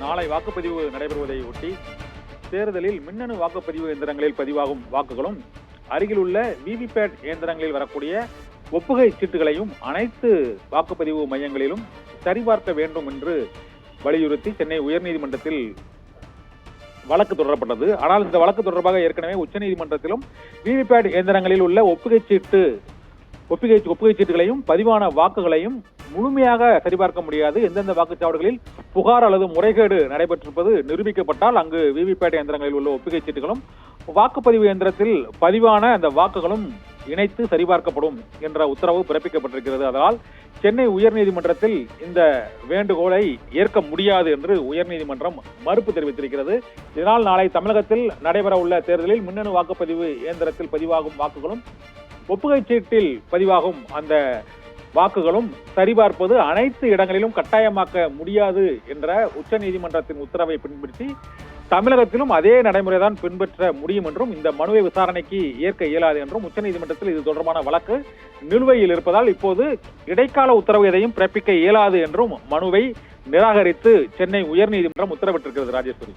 நாளை வாக்குப்பதிவு நடைபெறுவதை ஒட்டி தேர்தலில் மின்னணு வாக்குப்பதிவு இயந்திரங்களில் பதிவாகும் வாக்குகளும் அருகில் உள்ள விவிபேட் இயந்திரங்களில் வரக்கூடிய ஒப்புகை சீட்டுகளையும் அனைத்து வாக்குப்பதிவு மையங்களிலும் சரிபார்க்க வேண்டும் என்று வலியுறுத்தி சென்னை உயர்நீதிமன்றத்தில் வழக்கு தொடரப்பட்டது. ஆனால் இந்த வழக்கு தொடர்பாக ஏற்கனவே உச்சநீதிமன்றத்திலும் விவிபேட் இயந்திரங்களில் உள்ள ஒப்புகை சீட்டுகளையும் பதிவான வாக்குகளையும் முழுமையாக சரிபார்க்க முடியாது. எந்தெந்த வாக்குச்சாவடிகளில் புகார் அல்லது முறைகேடு நடைபெற்றிருப்பது நிரூபிக்கப்பட்டால் அங்கு விவிபேட் இயந்திரங்களில் உள்ள ஒப்புகை சீட்டுகளும் வாக்குப்பதிவு இயந்திரத்தில் பதிவான அந்த வாக்குகளும் இணைத்து சரிபார்க்கப்படும் என்ற உத்தரவு பிறப்பிக்கப்பட்டிருக்கிறது. அதனால் சென்னை உயர்நீதிமன்றத்தில் இந்த வேண்டுகோளை ஏற்க முடியாது என்று உயர்நீதிமன்றம் மறுப்பு தெரிவித்திருக்கிறது. இதனால் நாளை தமிழகத்தில் நடைபெற உள்ள தேர்தலில் மின்னணு வாக்குப்பதிவு இயந்திரத்தில் பதிவாகும் வாக்குகளும் ஒப்புகை சீட்டில் பதிவாகும் அந்த வாக்குகளும் சரிபார்ப்பது அனைத்து இடங்களிலும் கட்டாயமாக்க முடியாது என்ற உச்சநீதிமன்றத்தின் உத்தரவை பின்பற்றி தமிழகத்திலும் அதே நடைமுறைதான் பின்பற்ற முடியும் என்றும் இந்த மனுவை விசாரணைக்கு ஏற்க இயலாது என்றும் உச்சநீதிமன்றத்தில் இது தொடர்பான வழக்கு நிலுவையில் இருப்பதால் இப்போது இடைக்கால உத்தரவு எதையும் பிறப்பிக்க இயலாது என்றும் மனுவை நிராகரித்து சென்னை உயர்நீதிமன்றம் உத்தரவிட்டிருக்கிறது. ராஜேஸ்வரி.